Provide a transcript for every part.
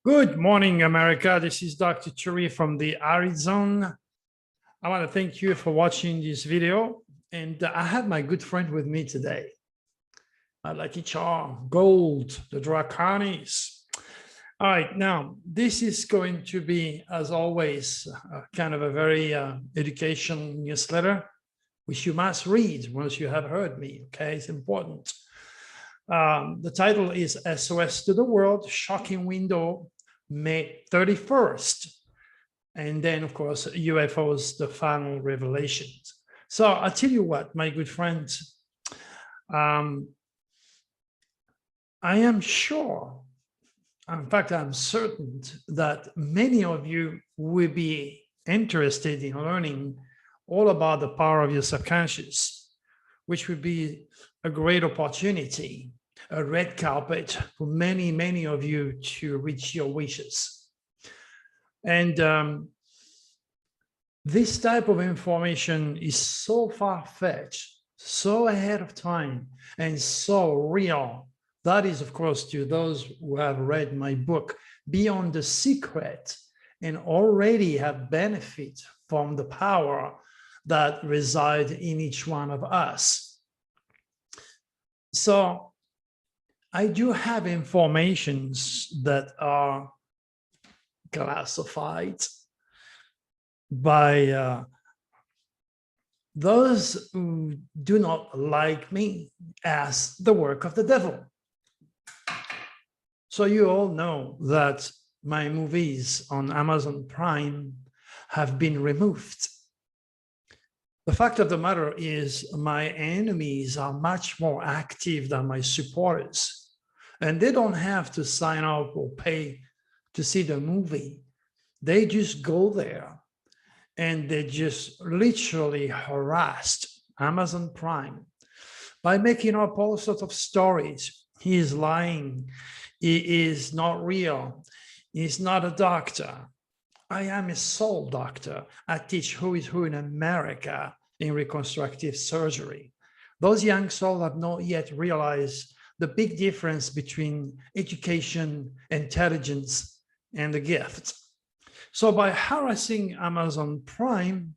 Good morning, America. This is Dr. Turi from the Arizona. I want to thank you for watching this video. And I have my good friend with me today, my lucky charm, Gold, the Draconis. All right, now this is going to be, as always, kind of a very educational newsletter, which you must read once you have heard me, okay? It's important. The title is SOS to the World, Shocking Window, May 31st. And then, of course, UFOs, the final revelations. So I'll tell you what, my good friends, I am sure, in fact, I'm certain that many of you will be interested in learning all about the power of your subconscious, which would be a great opportunity, a red carpet for many, many of you to reach your wishes. And this type of information is so far-fetched, so ahead of time, and so real. That is, of course, to those who have read my book, Beyond the Secret, and already have benefit from the power that resides in each one of us. So I do have informations that are classified by those who do not like me as the work of the devil. So you all know that my movies on Amazon Prime have been removed. The fact of the matter is my enemies are much more active than my supporters, and they don't have to sign up or pay to see the movie. They just go there and they just literally harassed Amazon Prime by making up all sorts of stories. He is lying. He is not real. He's not a doctor. I am a soul doctor. I teach who is who in America in reconstructive surgery. Those young souls have not yet realized the big difference between education, intelligence, and the gift. So by harassing Amazon Prime,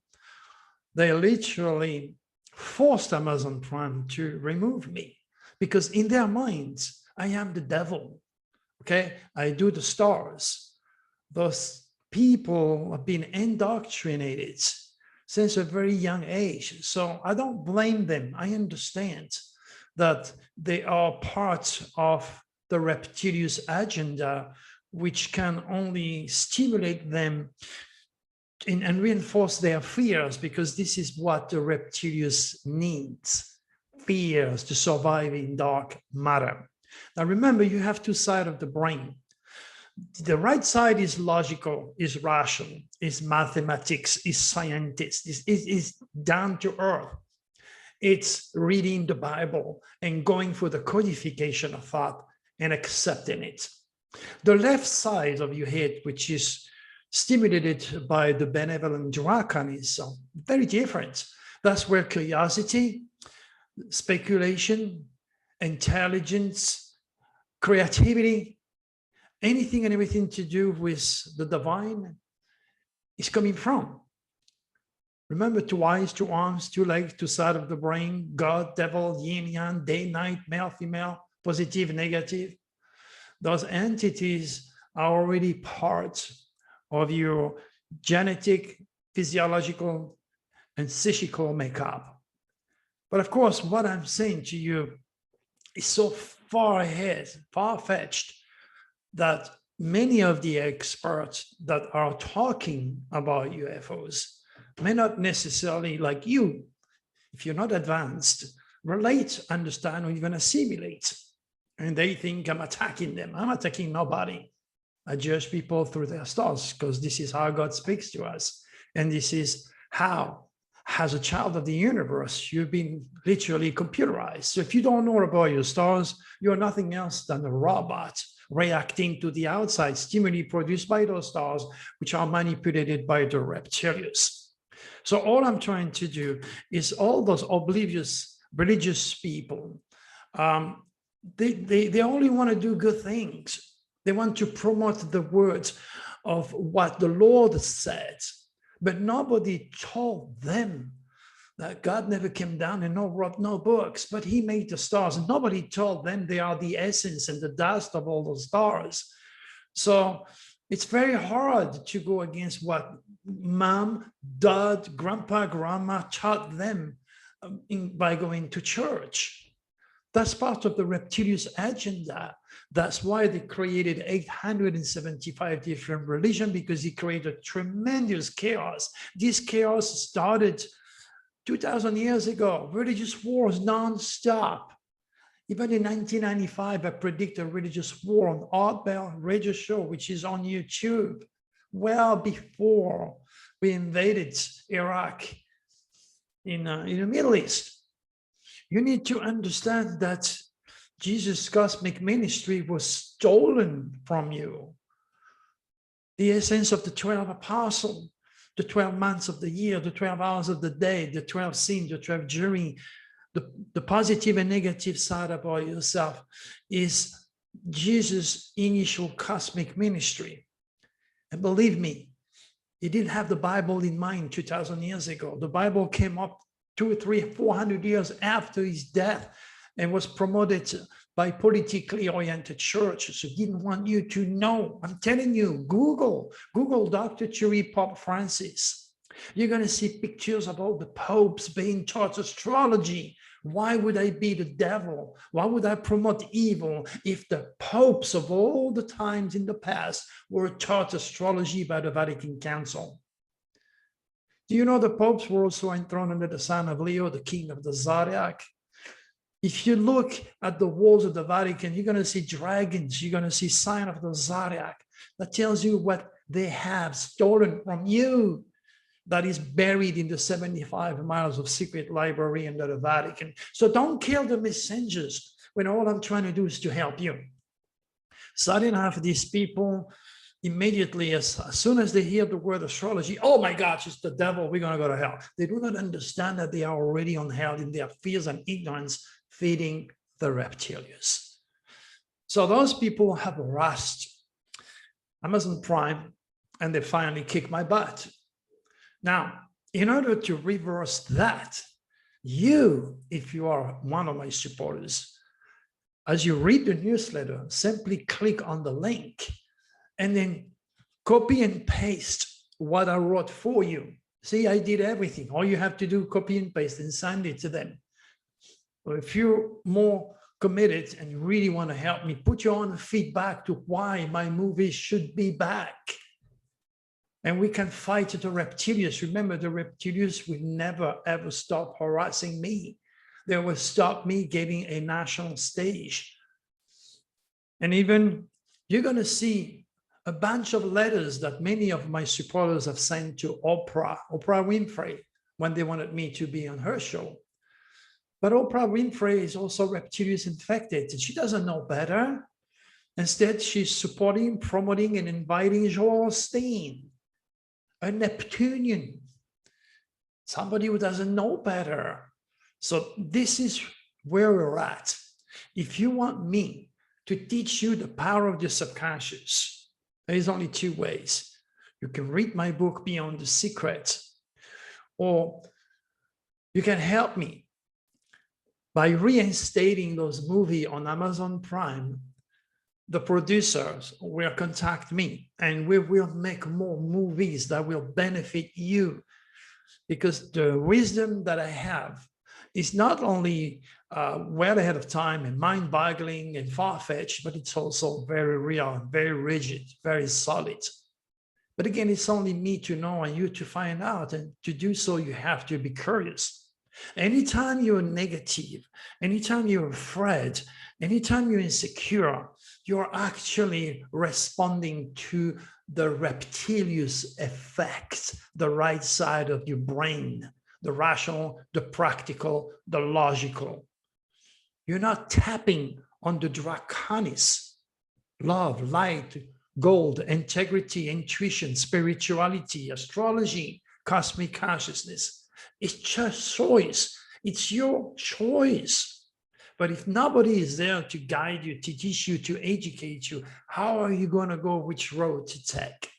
they literally forced Amazon Prime to remove me, because in their minds, I am the devil, okay? I do the stars. Those people have been indoctrinated since a very young age. So I don't blame them. I understand that they are part of the reptilian agenda, which can only stimulate them and reinforce their fears, because this is what the reptilian needs, fears to survive in dark matter. Now remember, you have two sides of the brain. The right side is logical, is rational, is mathematics, is scientist, is down to earth. It's reading the Bible and going for the codification of thought and accepting it. The left side of your head, which is stimulated by the benevolent Dracan, is very different. That's where curiosity, speculation, intelligence, creativity, anything and everything to do with the divine is coming from. Remember, two eyes, two arms, two legs, two sides of the brain, God, devil, yin, yang, day, night, male, female, positive, negative. Those entities are already part of your genetic, physiological, and psychical makeup. But of course, what I'm saying to you is so far ahead, far-fetched, that many of the experts that are talking about UFOs may not necessarily, like you, if you're not advanced, relate, understand, or even assimilate. And they think I'm attacking them. I'm attacking nobody. I judge people through their stars, because this is how God speaks to us. And this is how, as a child of the universe, you've been literally computerized. So if you don't know about your stars, you're nothing else than a robot reacting to the outside stimuli produced by those stars, which are manipulated by the reptilians. So all I'm trying to do is all those oblivious religious people, they only want to do good things. They want to promote the words of what the Lord said, but nobody told them that God never came down and wrote no books, but he made the stars. And nobody told them they are the essence and the dust of all the stars. So it's very hard to go against what mom, dad, grandpa, grandma taught them by going to church. That's part of the reptilian agenda. That's why they created 875 different religions, because he created tremendous chaos. This chaos started 2,000 years ago, religious wars non-stop. Even in 1995, I predict a religious war on Art Bell radio show, which is on YouTube, well before we invaded Iraq in the Middle East. You need to understand that Jesus' cosmic ministry was stolen from you. The essence of the 12 apostles, the 12 months of the year, the 12 hours of the day, the 12 sins, the 12 journey, the positive and negative side about yourself is Jesus' initial cosmic ministry. And believe me, he didn't have the Bible in mind 2,000 years ago. The Bible came up 200, 300, 400 years after his death and was promoted by politically oriented churches who didn't want you to know. I'm telling you, Google Dr. Thury, Pope Francis. You're going to see pictures about the popes being taught astrology. Why would I be the devil? Why would I promote evil if the popes of all the times in the past were taught astrology by the Vatican Council? Do you know the popes were also enthroned under the sign of Leo, the king of the zodiac? If you look at the walls of the Vatican, you're going to see dragons, you're going to see sign of the zodiac. That tells you what they have stolen from you, that is buried in the 75 miles of secret library under the Vatican. So don't kill the messengers when all I'm trying to do is to help you. So I didn't have these people immediately, as soon as they hear the word astrology, oh my gosh, it's the devil, we're going to go to hell. They do not understand that they are already on hell in their fears and ignorance, feeding the reptilians. So those people have rushed Amazon Prime and they finally kick my butt. Now, in order to reverse that, you, if you are one of my supporters, as you read the newsletter, simply click on the link and then copy and paste what I wrote for you. See, I did everything. All you have to do, copy and paste and send it to them. Or if you're more committed and you really want to help me, put your own feedback to why my movies should be back. And we can fight the reptilians. Remember, the reptilians will never, ever stop harassing me. They will stop me getting a national stage. And even you're going to see a bunch of letters that many of my supporters have sent to Oprah Winfrey, when they wanted me to be on her show. But Oprah Winfrey is also reptilian infected, and she doesn't know better. Instead, she's supporting, promoting, and inviting Joel Osteen, a Neptunian, somebody who doesn't know better. So this is where we're at. If you want me to teach you the power of the subconscious, there is only two ways. You can read my book, Beyond the Secret, or you can help me by reinstating those movies on Amazon Prime. The producers will contact me and we will make more movies that will benefit you, because the wisdom that I have is not only well ahead of time and mind-boggling and far-fetched, but it's also very real, very rigid, very solid. But again, it's only me to know and you to find out, and to do so, you have to be curious. Anytime you're negative, anytime you're afraid, anytime you're insecure, you're actually responding to the reptilian effect, the right side of your brain, the rational, the practical, the logical. You're not tapping on the draconis, love, light, gold, integrity, intuition, spirituality, astrology, cosmic consciousness. It's just choice. It's your choice. But if nobody is there to guide you, to teach you, to educate you, how are you going to go which road to take?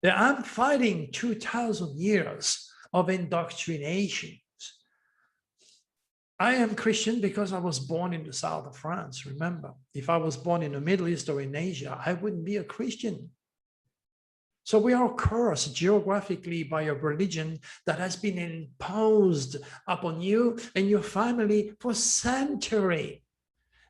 I'm fighting 2,000 years of indoctrination. I am Christian because I was born in the south of France, remember. If I was born in the Middle East or in Asia, I wouldn't be a Christian. So we are cursed geographically by a religion that has been imposed upon you and your family for centuries.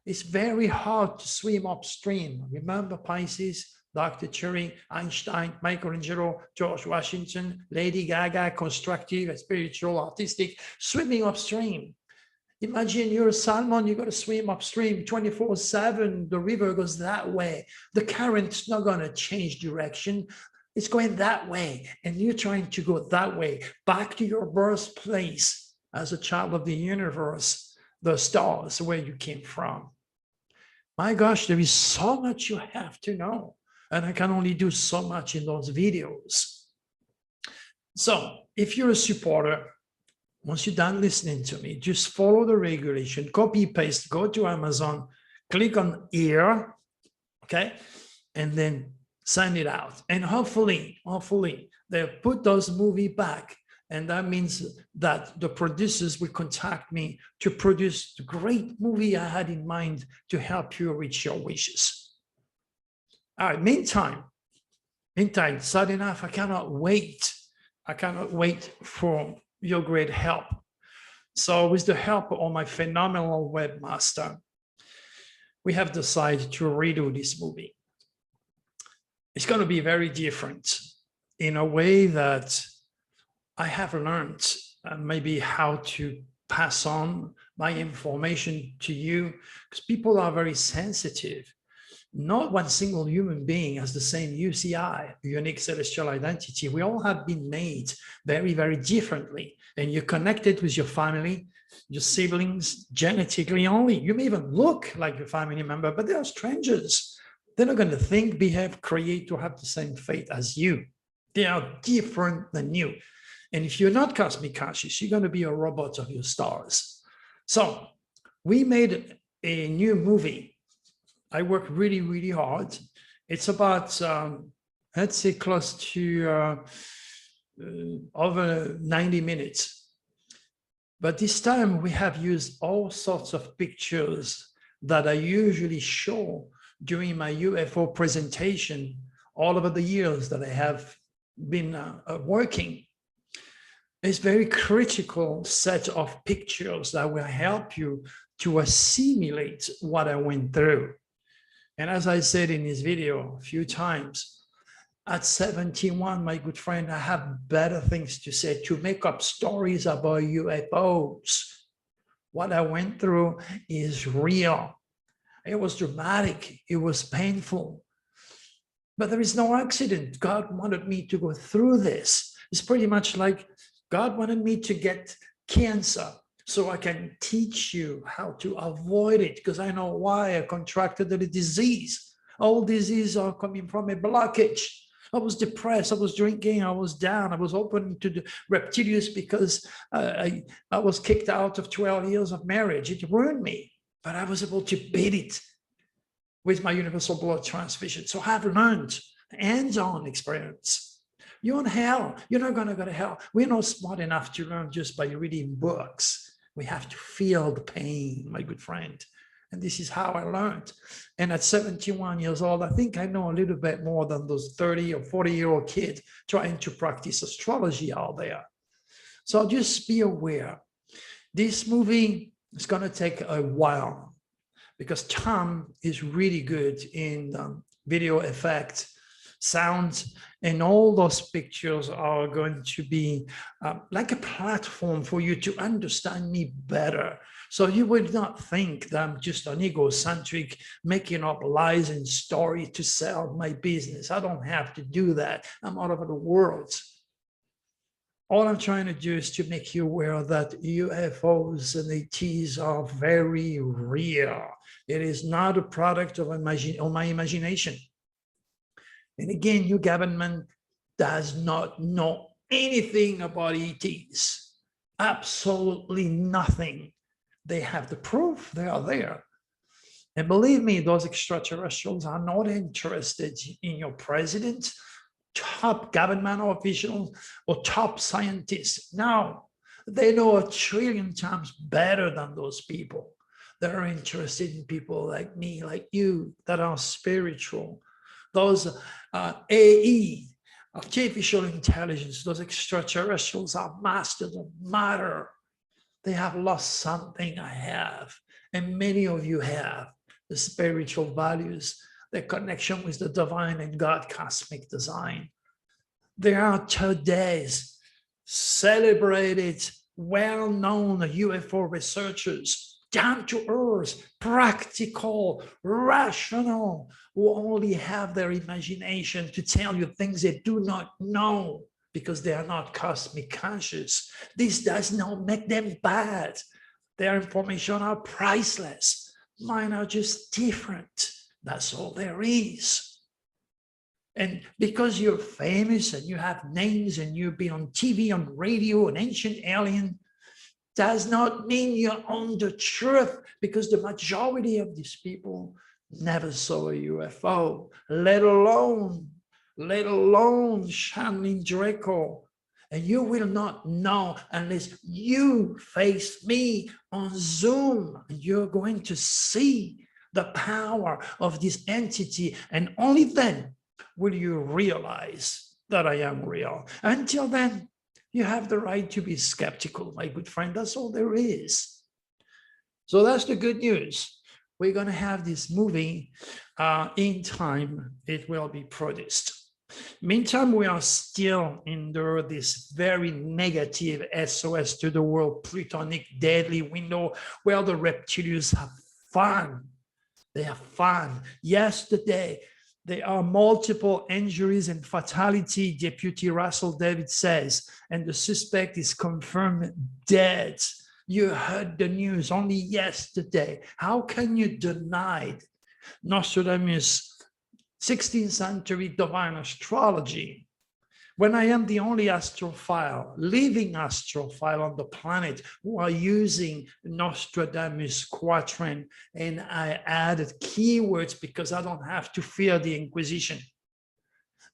It's very hard to swim upstream. Remember Pisces, Dr. Turing, Einstein, Michelangelo, George Washington, Lady Gaga, constructive, spiritual, artistic, swimming upstream. Imagine you're a salmon, you got to swim upstream 24/7. The river goes that way. The current's not going to change direction. It's going that way. And you're trying to go that way, back to your birthplace as a child of the universe, the stars where you came from. My gosh, there is so much you have to know. And I can only do so much in those videos. So if you're a supporter, once you're done listening to me, just follow the regulation, copy, paste, go to Amazon, click on here, okay? And then send it out. And hopefully, they'll put those movies back. And that means that the producers will contact me to produce the great movie I had in mind to help you reach your wishes. All right, meantime, sad enough, I cannot wait. I cannot wait for your great help. So with the help of my phenomenal webmaster, we have decided to redo this movie. It's going to be very different in a way that I have learned maybe how to pass on my information to you, because people are very sensitive. Not one single human being has the same UCI, unique celestial identity. We all have been made very, very differently. And you're connected with your family, your siblings, genetically only. You may even look like your family member, but they are strangers. They're not going to think, behave, create, or have the same fate as you. They are different than you. And if you're not cosmic conscious, you're going to be a robot of your stars. So we made a new movie. I worked really, really hard. It's about, let's say, close to over 90 minutes. But this time we have used all sorts of pictures that I usually show during my UFO presentation all over the years that I have been working. It's a very critical set of pictures that will help you to assimilate what I went through. And as I said in this video a few times, at 71, my good friend, I have better things to say, to make up stories about UFOs. What I went through is real. It was dramatic. It was painful. But there is no accident. God wanted me to go through this. It's pretty much like God wanted me to get cancer so I can teach you how to avoid it, because I know why I contracted the disease. All diseases are coming from a blockage. I was depressed, I was drinking, I was down, I was open to the reptilians because I was kicked out of 12 years of marriage. It ruined me, but I was able to beat it with my universal blood transfusion. So I've learned hands-on experience. You're in hell, you're not gonna go to hell. We're not smart enough to learn just by reading books. We have to feel the pain, my good friend. And this is how I learned. And at 71 years old, I think I know a little bit more than those 30 or 40-year-old kids trying to practice astrology out there. So just be aware. This movie is going to take a while because Tom is really good in video effects, sound, and all those pictures are going to be like a platform for you to understand me better. So you would not think that I'm just an egocentric, making up lies and stories to sell my business. I don't have to do that. I'm all over the world. All I'm trying to do is to make you aware that UFOs and ETs are very real. It is not a product of my imagination. And again, your government does not know anything about ETs. Absolutely nothing. They have the proof, they are there. And believe me, those extraterrestrials are not interested in your president, top government officials, or top scientists. No, they know 1,000,000,000 times better than those people. They're interested in people like me, like you, that are spiritual. Those AE, artificial intelligence, those extraterrestrials are masters of matter. They have lost something I have, and many of you have. The spiritual values, the connection with the divine and God cosmic design. There are today's celebrated, well-known UFO researchers, down to earth, practical, rational, who only have their imagination to tell you things they do not know because they are not cosmic conscious. This does not make them bad. Their information are priceless. Mine are just different. That's all there is. And because you're famous and you have names and you've been on TV, on radio, an ancient alien, does not mean you own the truth, because the majority of these people never saw a UFO, let alone Shanlin Draco. And you will not know unless you face me on Zoom. You're going to see the power of this entity, and only then will you realize that I am real. Until then, you have the right to be skeptical, my good friend. That's all there is. So that's the good news. We're going to have this movie in time. It will be produced. Meantime, we are still under this very negative SOS to the world plutonic deadly window where the reptilians have fun. They have fun. Yesterday, there are multiple injuries and fatality, Deputy Russell David says, and the suspect is confirmed dead. You heard the news only yesterday. How can you deny Nostradamus' 16th century divine astrology when I am the only astrophile, living astrophile on the planet who are using Nostradamus quatrain, and I added keywords because I don't have to fear the Inquisition.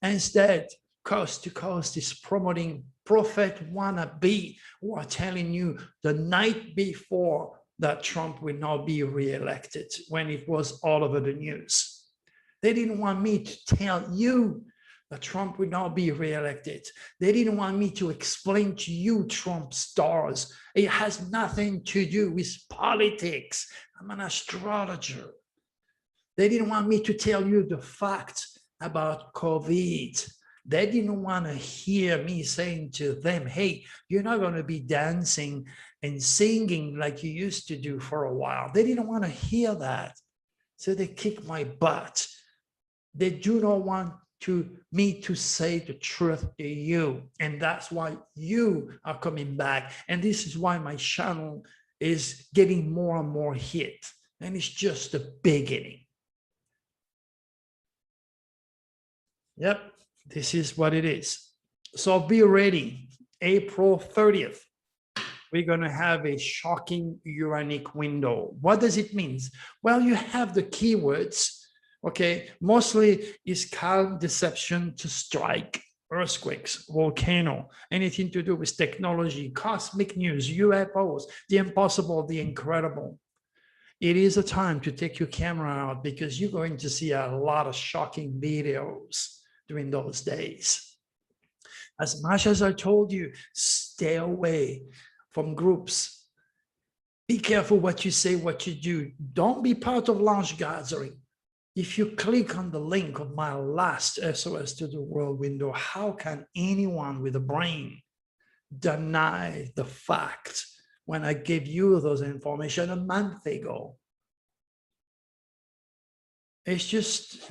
Instead, Coast to Coast is promoting prophet wannabe who are telling you the night before that Trump will not be re-elected when it was all over the news. They didn't want me to tell you that Trump would not be re-elected. They didn't want me to explain to you Trump's stars. It has nothing to do with politics. I'm an astrologer. They didn't want me to tell you the facts about COVID. They didn't want to hear me saying to them, hey, you're not going to be dancing and singing like you used to do for a while. They didn't want to hear that. So they kicked my butt. They do not want me to say the truth to you. And that's why you are coming back. And this is why my channel is getting more and more hit. And it's just the beginning. Yep, this is what it is. So be ready. April 30th, we're going to have a shocking Uranic window. What does it mean? Well, you have the keywords. Okay, mostly is calm, deception, to strike, earthquakes, volcano, anything to do with technology, cosmic news, UFOs, the impossible, the incredible. It is a time to take your camera out because you're going to see a lot of shocking videos during those days. As much as I told you, stay away from groups. Be careful what you say, what you do. Don't be part of large gathering. If you click on the link of my last SOS to the world window, how can anyone with a brain deny the fact when I gave you those information a month ago? It's just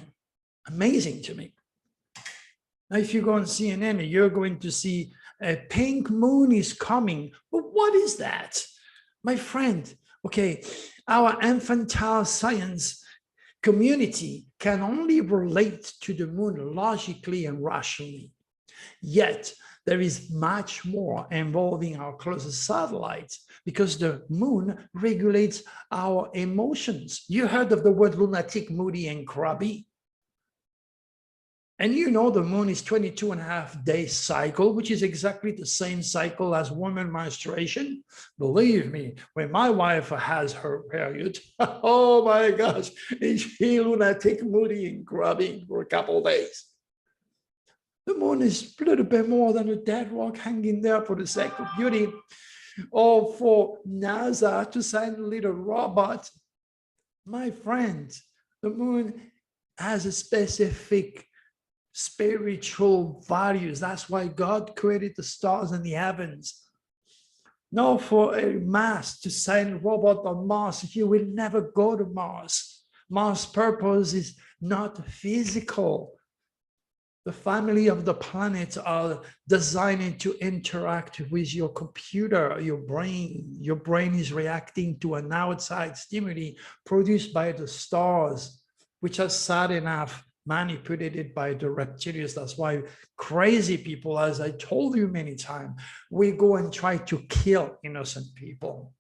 amazing to me. Now, if you go on CNN, you're going to see a pink moon is coming. But what is that? My friend, okay, our infantile science community can only relate to the moon logically and rationally. Yet There is much more involving our closest satellites because the moon regulates our emotions. You heard of the word lunatic, moody, and crabby. And you know the moon is 22.5-day cycle, which is exactly the same cycle as woman menstruation. Believe me, when my wife has her period, oh my gosh, is she lunatic, moody, and crabby for a couple of days. The moon is a little bit more than a dead rock hanging there for the sake of beauty, or for NASA to send a little robot. My friend, the moon has a specific spiritual values. That's why God created the stars and the heavens. Not for a mass to send a robot on Mars. You will never go to Mars. Mars' purpose is not physical. The family of the planets are designed to interact with your computer, your brain. Your brain is reacting to an outside stimuli produced by the stars, which are sad enough manipulated by the reptilians. That's why crazy people, as I told you many times, we go and try to kill innocent people.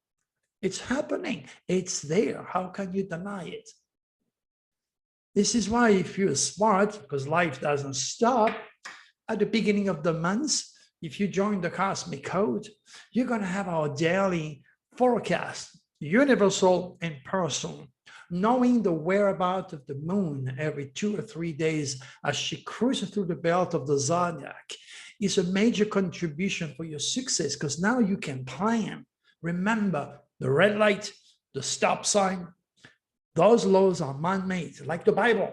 It's happening. It's there. How can you deny it? This is why if you're smart, because life doesn't stop, at the beginning of the month, if you join the Cosmic Code, you're going to have our daily forecast, universal and personal. Knowing the whereabouts of the moon every 2 or 3 days as she cruises through the belt of the zodiac is a major contribution for your success, because now you can plan. Remember, the red light, the stop sign, those laws are man-made, like the Bible.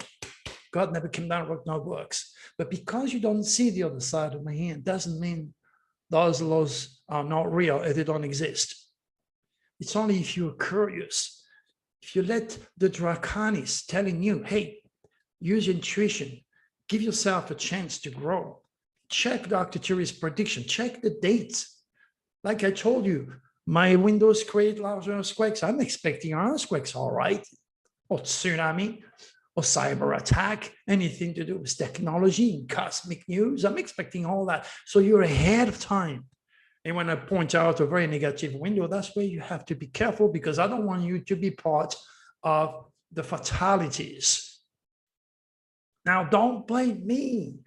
God never came down and wrote no books. But because you don't see the other side of my hand, doesn't mean those laws are not real and they don't exist. It's only if you're curious. If you let the draconis telling you, hey, use intuition, give yourself a chance to grow, check Dr. Thury's prediction, check the dates. Like I told you, my windows create large earthquakes. I'm expecting earthquakes, all right, or tsunami, or cyber attack, anything to do with technology and cosmic news. I'm expecting all that. So you're ahead of time. And when I point out a very negative window, that's where you have to be careful, because I don't want you to be part of the fatalities. Now, don't blame me.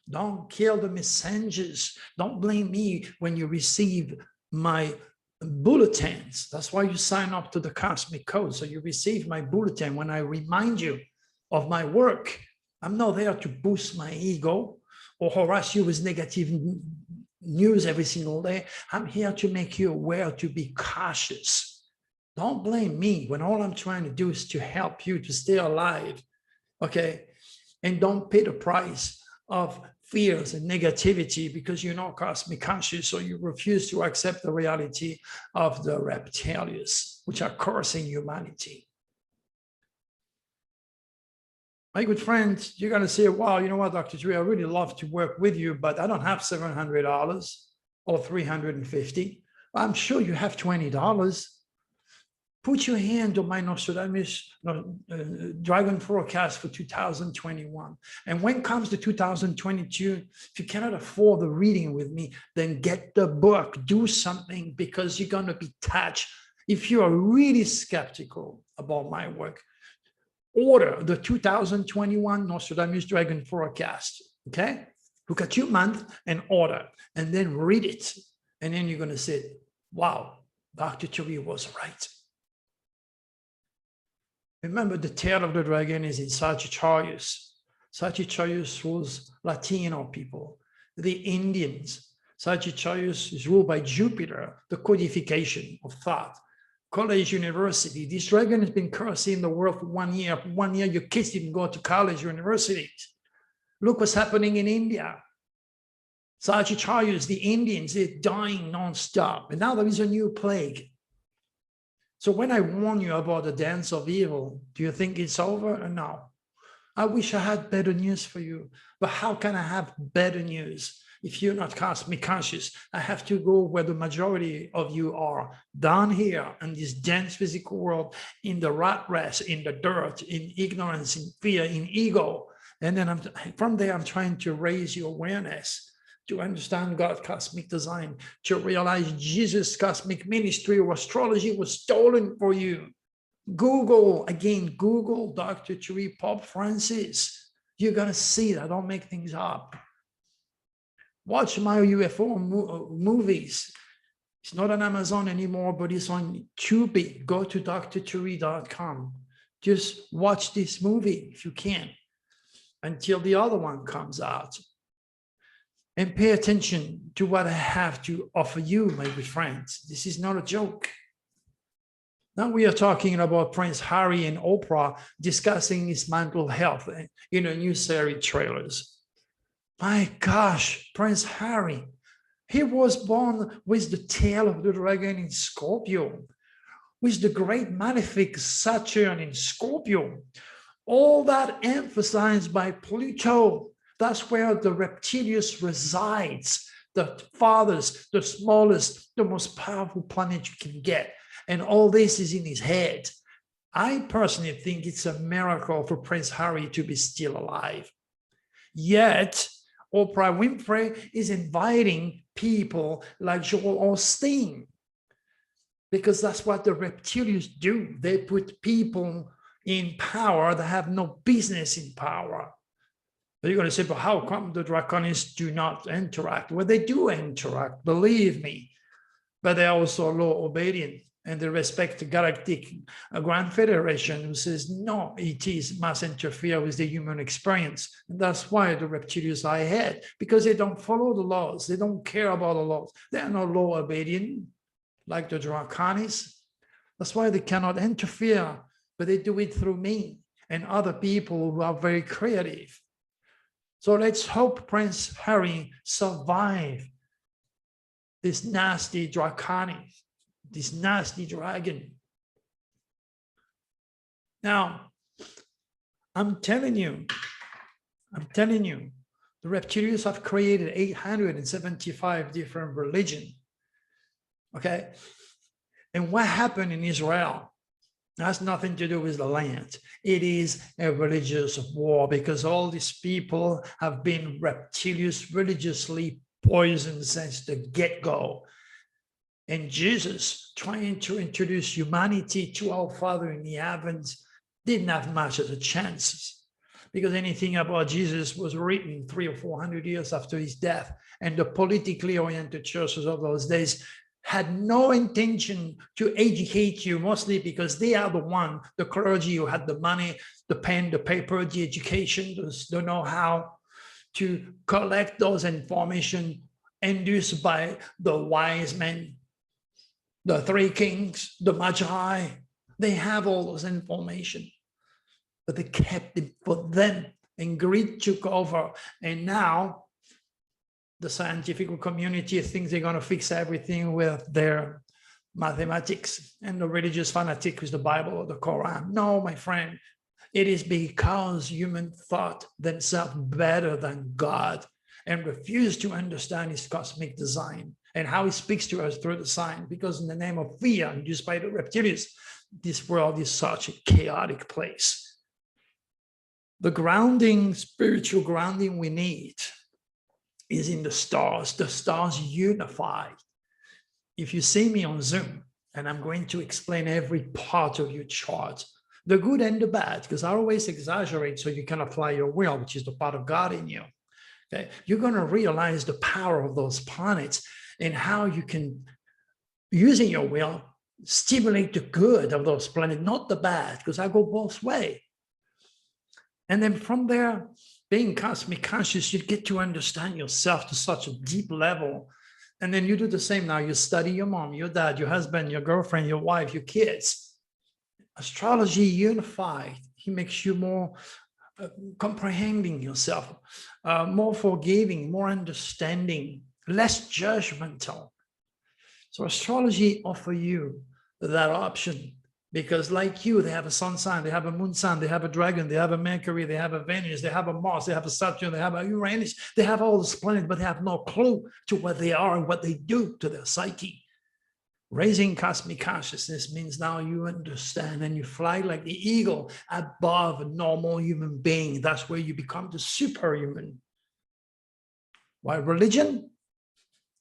Don't kill the messengers. Don't blame me when you receive my bulletins. That's why you sign up to the Cosmic Code. So you receive my bulletin when I remind you of my work. I'm not there to boost my ego or harass you with negative news every single day. I'm here to make you aware, to be cautious. Don't blame me when all I'm trying to do is to help you to stay alive, okay? And don't pay the price of fears and negativity because you're not cosmic conscious, or you refuse to accept the reality of the reptilians, which are cursing humanity. My good friend, you're going to say, wow, you know what, Dr. Thury, I really love to work with you, but I don't have $700 or $350. I'm sure you have $20. Put your hand on my Nostradamus Dragon forecast for 2021. And when it comes to 2022, if you cannot afford the reading with me, then get the book, do something, because you're going to be touched. If you are really skeptical about my work, order the 2021 Nostradamus Dragon forecast, okay? Look at your month and order, and then read it. And then you're going to say, wow, Dr. Thury was right. Remember, the tail of the dragon is in Sagittarius. Sagittarius was Latino people, the Indians. Sagittarius is ruled by Jupiter, the codification of thought. College, university. This dragon has been cursing the world for 1 year. 1 year, your kids didn't go to college, universities. Look what's happening in India. Sagittarius, the Indians, they're dying nonstop. And now there is a new plague. So when I warn you about the dance of evil, do you think it's over or no? I wish I had better news for you, but how can I have better news if you're not cosmic conscious? I have to go where the majority of you are, down here in this dense physical world, in the rat race, in the dirt, in ignorance, in fear, in ego. And then from there, I'm trying to raise your awareness to understand God's cosmic design, to realize Jesus' cosmic ministry or astrology was stolen for you. Google, again, Google Dr. Turi, Pope Francis. You're going to see that. I don't make things up. Watch my UFO movies. It's not on Amazon anymore, but it's on Tubi. Go to drturi.com. Just watch this movie if you can until the other one comes out. And pay attention to what I have to offer you, my good friends. This is not a joke. Now we are talking about Prince Harry and Oprah discussing his mental health in a new series trailers. My gosh, Prince Harry, he was born with the tail of the dragon in Scorpio, with the great malefic Saturn in Scorpio. All that emphasized by Pluto. That's where the reptilius resides, the farthest, the smallest, the most powerful planet you can get. And all this is in his head. I personally think it's a miracle for Prince Harry to be still alive. Yet, Oprah Winfrey is inviting people like Joel Osteen, because that's what the reptilians do. They put people in power that have no business in power. But you're going to say, but how come the draconists do not interact? Well, they do interact, believe me, but they're also law obedient. And they respect the Galactic Grand Federation, who says, no, ETs must interfere with the human experience. And that's why the reptilians are ahead, because they don't follow the laws. They don't care about the laws. They are not law obedient, like the draconists. That's why they cannot interfere, but they do it through me and other people who are very creative. So let's hope Prince Harry survive this nasty draconic, this nasty dragon. Now, I'm telling you, the reptilians have created 875 different religions, okay? And what happened in Israel has nothing to do with the land. It is a religious war, because all these people have been religiously poisoned since the get-go. And Jesus, trying to introduce humanity to our Father in the heavens, didn't have much of a chance, because anything about Jesus was written 300 or 400 years after his death. And the politically oriented churches of those days had no intention to educate you, mostly because they are the clergy who had the money, the pen, the paper, the education, the know-how to collect those information induced by the wise men, the three kings, the magi. They have all those information, but they kept it for them, and greed took over. And now the scientific community thinks they're going to fix everything with their mathematics, and the religious fanatic with the Bible or the Quran. No, my friend, it is because humans thought themselves better than God and refused to understand his cosmic design and how he speaks to us through the sign. Because in the name of fear induced by the reptilians, this world is such a chaotic place. The grounding, spiritual grounding we need is in the stars unified. If you see me on Zoom, and I'm going to explain every part of your chart, the good and the bad, because I always exaggerate so you can apply your will, which is the part of God in you. Okay? You're going to realize the power of those planets and how you can, using your will, stimulate the good of those planets, not the bad, because I go both ways. And then from there, being cosmic conscious, you get to understand yourself to such a deep level. And then you do the same now. You study your mom, your dad, your husband, your girlfriend, your wife, your kids. Astrology unified. He makes you more comprehending yourself, more forgiving, more understanding, less judgmental. So astrology offers you that option. Because like you, they have a sun sign, they have a moon sign, they have a dragon, they have a Mercury, they have a Venus, they have a Mars, they have a Saturn, they have a Uranus, they have all these planets, but they have no clue to what they are and what they do to their psyche. Raising cosmic consciousness means now you understand and you fly like the eagle above a normal human being. That's where you become the superhuman. While religion,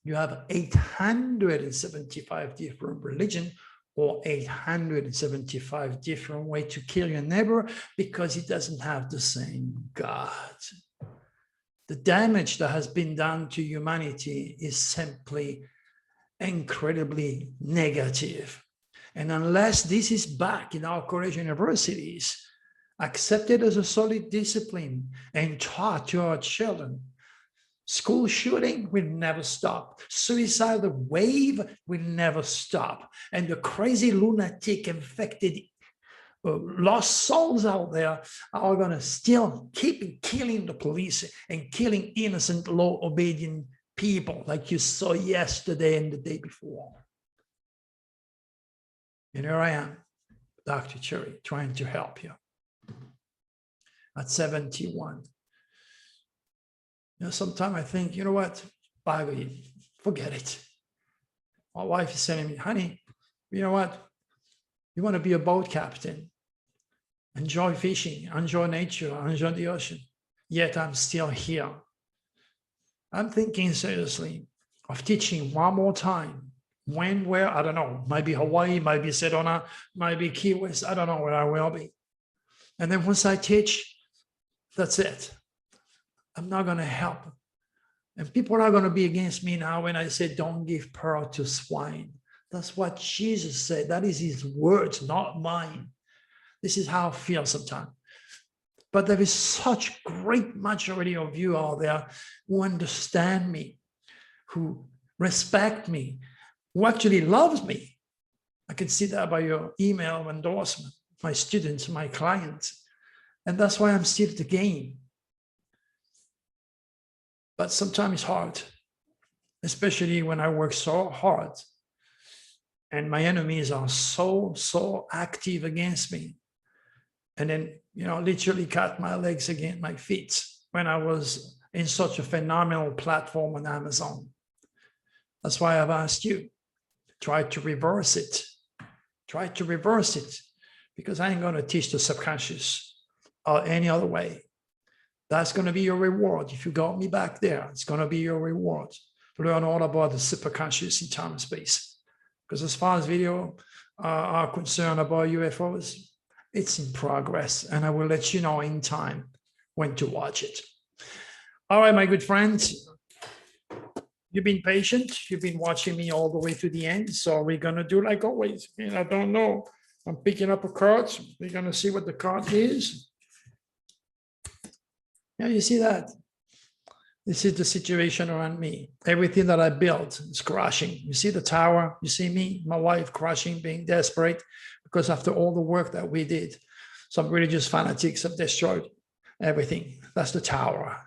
you have 875 different religions or 875 different ways to kill your neighbor because he doesn't have the same God. The damage that has been done to humanity is simply incredibly negative. And unless this is back in our college universities, accepted as a solid discipline and taught to our children, school shooting will never stop. Suicide wave will never stop. And the crazy lunatic infected lost souls out there are going to still keep killing the police and killing innocent law-abiding people like you saw yesterday and the day before. And here I am, Dr. Cherry, trying to help you. At 71. You know, sometimes I think, you know what, Bobby, forget it. My wife is telling me, honey, you know what? You want to be a boat captain, enjoy fishing, enjoy nature, enjoy the ocean. Yet I'm still here. I'm thinking seriously of teaching one more time. When, where, I don't know. Might be Hawaii, might be Sedona, might be Key West. I don't know where I will be. And then once I teach, that's it. I'm not going to help. And people are going to be against me now when I say, don't give pearl to swine. That's what Jesus said. That is his words, not mine. This is how I feel sometimes. But there is such great majority of you out there who understand me, who respect me, who actually loves me. I can see that by your email endorsement, my students, my clients. And that's why I'm still at the game. But sometimes it's hard, especially when I work so hard and my enemies are so active against me. And then, you know, literally cut my legs against my feet when I was in such a phenomenal platform on Amazon. That's why I've asked you, try to reverse it. Try to reverse it, because I ain't going to teach the subconscious or any other way. That's going to be your reward. If you got me back there, it's going to be your reward. Learn all about the superconscious in time and space. Because as far as video are concerned about UFOs, it's in progress, and I will let you know in time when to watch it. All right, my good friends, you've been patient. You've been watching me all the way to the end. So we're going to do like always. And I don't know. I'm picking up a card. We're going to see what the card is. Yeah, you see that? This is the situation around me. Everything that I built is crashing. You see the tower? You see me, my wife crashing, being desperate, because after all the work that we did, some religious fanatics have destroyed everything. That's the tower.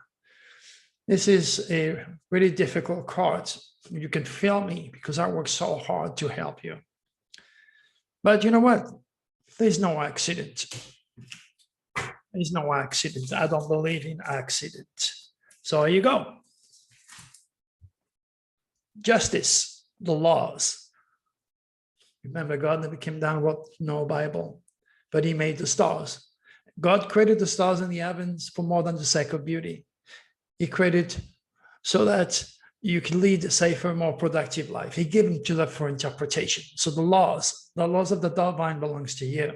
This is a really difficult card. You can feel me because I work so hard to help you. But you know what? There's no accident. There's no accident. I don't believe in accident. So here you go. Justice, the laws. Remember, God never came down with no Bible, but he made the stars. God created the stars in the heavens for more than the sake of beauty. He created so that you can lead a safer, more productive life. He gave them to them for interpretation. So the laws of the divine belongs to you.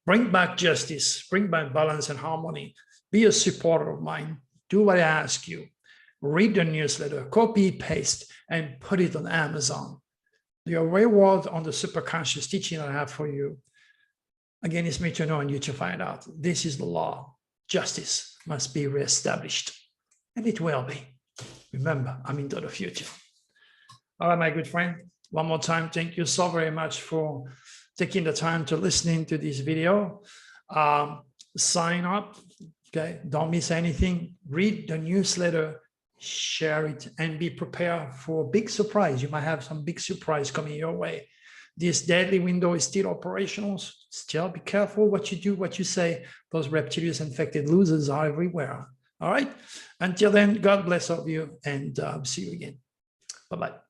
Bring back justice, bring back balance and harmony. Be a supporter of mine. Do what I ask you. Read the newsletter, copy, paste, and put it on Amazon. Your reward on the superconscious teaching I have for you, again, is me to know and you to find out. This is the law. Justice must be reestablished. And it will be. Remember, I'm into the future. All right, my good friend. One more time, thank you so very much for taking the time to listening to this video. Sign up, okay? Don't miss anything. Read the newsletter, share it, and be prepared for a big surprise. You might have some big surprise coming your way. This deadly window is still operational. Still be careful what you do, what you say. Those reptilian infected losers are everywhere. All right. Until then, God bless all of you, and see you again. Bye-bye.